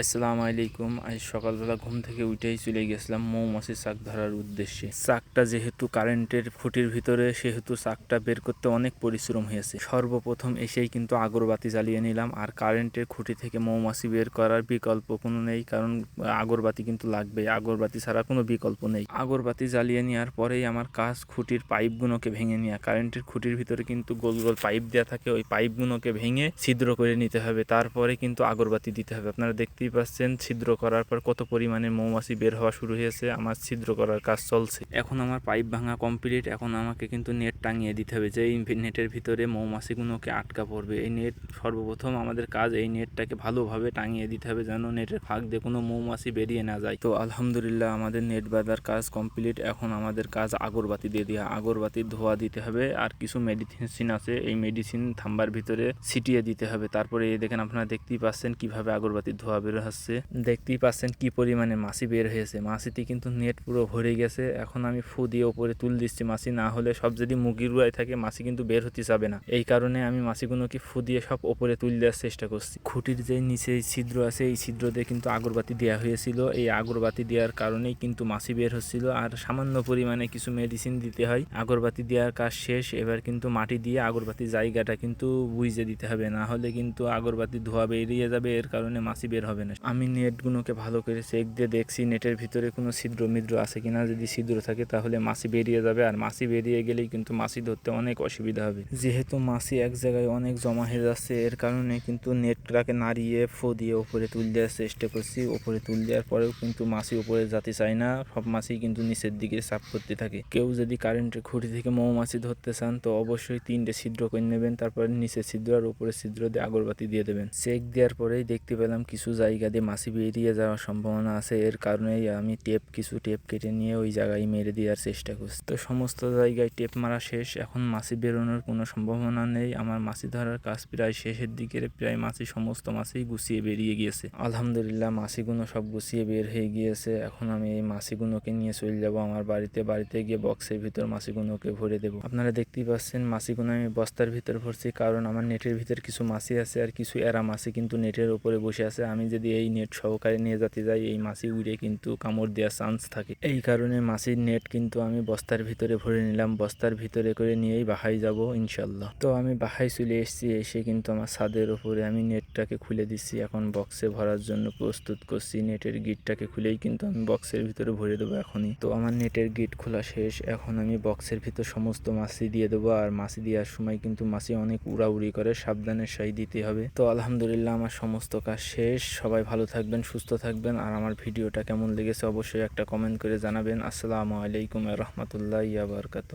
আসসালামু আলাইকুম। আজ সকালবেলা ঘুম থেকে উঠেই চলে গেছিলাম মৌমাছির চাক ধরার উদ্দেশ্যে। চাকটা যেহেতু কারেন্টের খুঁটির ভিতরে, সেহেতু চাকটা বের করতে অনেক পরিশ্রম হয়েছে। সর্বপ্রথম এসেই কিন্তু আগরবাতি জ্বালিয়ে নিলাম। আর কারেন্টের খুঁটি থেকে মৌমাছি বের করার বিকল্প কোনো নেই, কারণ আগরবাতি কিন্তু লাগবে। আগরবাতি ছাড়া কোনো বিকল্প নেই। আগরবাতি জ্বালিয়ে নেওয়ার পরেই আমার কাজ খুঁটির পাইপগুলোকে ভেঙে নেওয়া। কারেন্টের খুঁটির ভিতরে কিন্তু গোল গোল পাইপ দেওয়া থাকে, ওই পাইপগুলোকে ভেঙে ছিদ্র করে নিতে হবে, তারপরে কিন্তু আগরবাতি দিতে হবে। আপনারা দেখতেই পাচ্ছেন ছিদ্র করার পর কত পরিমাণে মৌমাছি বের হওয়া শুরু হয়েছে। আমার ছিদ্র করার কাজ চলছে। এখন আমার পাইপ ভাঙা কমপ্লিট। এখন আমাকে কিন্তু নেট টাঙিয়ে দিতে হবে, যে এই নেটের ভিতরে মৌমাছিগুলোকে আটকা পড়বে। এই নেট সর্বপ্রথম আমাদের কাজ, এই নেটটাকে ভালোভাবে টাঙিয়ে দিতে হবে, যেন নেটের ফাঁক দিয়ে কোনো মৌমাছি বেরিয়ে না যায়। তো আলহামদুলিল্লাহ আমাদের নেট বাঁধার কাজ কমপ্লিট। এখন আমাদের কাজ আগরবাতি দিয়ে দেওয়া। আগরবাতির ধোয়া দিতে হবে, আর কিছু মেডিসিন আছে, এই মেডিসিন থাম্বার ভিতরে ছিটিয়ে দিতে হবে। তারপরে এই দেখেন, আপনারা দেখতেই পাচ্ছেন কিভাবে আগরবাতির ধোয়া বের হচ্ছে। দেখতেই পাচ্ছেন কি পরিমাণে মাছি বের হয়েছে। মাছিতে কিন্তু নেট পুরো ভরে গেছে। এখন আমি ফু দিয়ে ওপরে তুল দিচ্ছি। মাছি না হলে সব যদি মুগির গুঁড়ায় থাকে, মাছি কিন্তু বের হতে যাবে না। এই কারণে আমি মাছিগুলোকে ফু দিয়ে সব ওপরে তুলে দেওয়ার চেষ্টা করছি। খুঁটির যে নিচে ছিদ্র আছে, এই ছিদ্র দিয়ে কিন্তু আগরবাতি দেওয়া হয়েছিল। এই আগরবাতি দেওয়ার কারণেই কিন্তু মাছি বের হচ্ছিল। আর সামান্য পরিমাণে কিছু মেডিসিন দিতে হয়। আগরবাতি দেওয়ার কাজ শেষ। এবার কিন্তু মাটি দিয়ে আগরবাতির জায়গাটা কিন্তু বুঝে দিতে হবে, না হলে কিন্তু আগরবাতির ধোয়া বেরিয়ে যাবে। এর কারণে মাছি বের হবে না। আমি নেটগুলোকে ভালো করে চেক দিয়ে দেখছি নেটের ভিতরে কোনো ছিদ্র মিদ্র আছে কিনা। যদি ছিদ্র থাকে তাহলে মাছি বেরিয়ে যাবে, আর মাছি বেরিয়ে গেলেই কিন্তু মাছি ধরতে অনেক অসুবিধা হবে। যেহেতু মাছি এক জায়গায় অনেক জমা হয়ে যাচ্ছে, এর কারণে কিন্তু নেটটাকে নাড়িয়ে ফু দিয়ে উপরে তুলে দেওয়ার চেষ্টা করছি। উপরে তুলে দেওয়ার পরেও কিন্তু মাছি উপরে যেতে চায় না, সব মাছি কিন্তু নিচের দিকে চাপ করতে থাকে। কেউ যদি কারেন্টের খুঁটি থেকে মৌমাছি ধরতে চান, তো অবশ্যই 3টে ছিদ্র করে নেবেন। তারপরে নিচের ছিদ্র আর উপরের ছিদ্র দিয়ে আগরবাতি দিয়ে দেবেন। চেক দেওয়ার পরেই দেখতে পেলাম কিছু জায়গা দিয়ে মাছি বেরিয়ে যাওয়ার সম্ভাবনা আছে। এর কারণেই আমি কিছু টেপ কেটে নিয়ে ওই জায়গায় মেরে দেওয়ার চেষ্টা করছি। তো সমস্ত জায়গায় টেপ মারা শেষ। এখন মাছি বেরোনোর কোনো সম্ভাবনা নেই। আমার মাছি ধরার কাজ প্রায় শেষের দিকে। প্রায় সমস্ত মাছি গুছিয়ে বেরিয়ে গিয়েছে। আলহামদুলিল্লাহ মাছিগুলো সব গুছিয়ে বের হয়ে গিয়েছে। এখন আমি এই মাছিগুলোকে নিয়ে চলে যাব আমার বাড়িতে। বাড়িতে গিয়ে বক্সের ভিতর মাছিগুলোকে ভরে দেবো। আপনারা দেখতেই পাচ্ছেন মাছিগুলো আমি বস্তার ভিতর ভরছি, কারণ আমার নেটের ভিতর কিছু মাছি আছে, আর কিছু এরা মাছি কিন্তু নেটের উপরে বসে আছে। আমি যদি এই নেট সহকারে নিয়ে যেতে যাই, এই মাছি উড়ে কিন্তু কামড় দেওয়ার চান্স থাকে। এই কারণে মাছির নেট কিন্তু আমি বস্তার ভিতরে ভরে নিলাম। বস্তার ভিতরে করে নিয়েই বাহাই যাব ইনশাল্লাহ। তো আমি বাহাই চলে এসেছি। এসে কিন্তু আমার ছাদের উপরে আমি নেটটাকে খুলে দিচ্ছি। এখন বক্সে ভরার জন্য প্রস্তুত করছি। নেটের গিটটাকে খুলেই কিন্তু আমি বক্সের ভিতরে ভরে দেবো এখনই। তো আমার নেটের গিট খোলা শেষ। এখন আমি বক্সের ভিতর সমস্ত মাছি দিয়ে দেবো। আর মাছি দেওয়ার সময় কিন্তু মাছি অনেক উড়াউড়ি করে, সাবধানের সাই দিতে হবে। তো আলহামদুলিল্লাহ আমার সমস্ত কাজ শেষ। সবাই ভালো থাকবেন, সুস্থ থাকবেন। আর আমার ভিডিওটা কেমন লেগেছে অবশ্যই একটা কমেন্ট করে জানাবেন। আসসালামু আলাইকুম ওয়া রাহমাতুল্লাহি ওয়া বারাকাতুহু।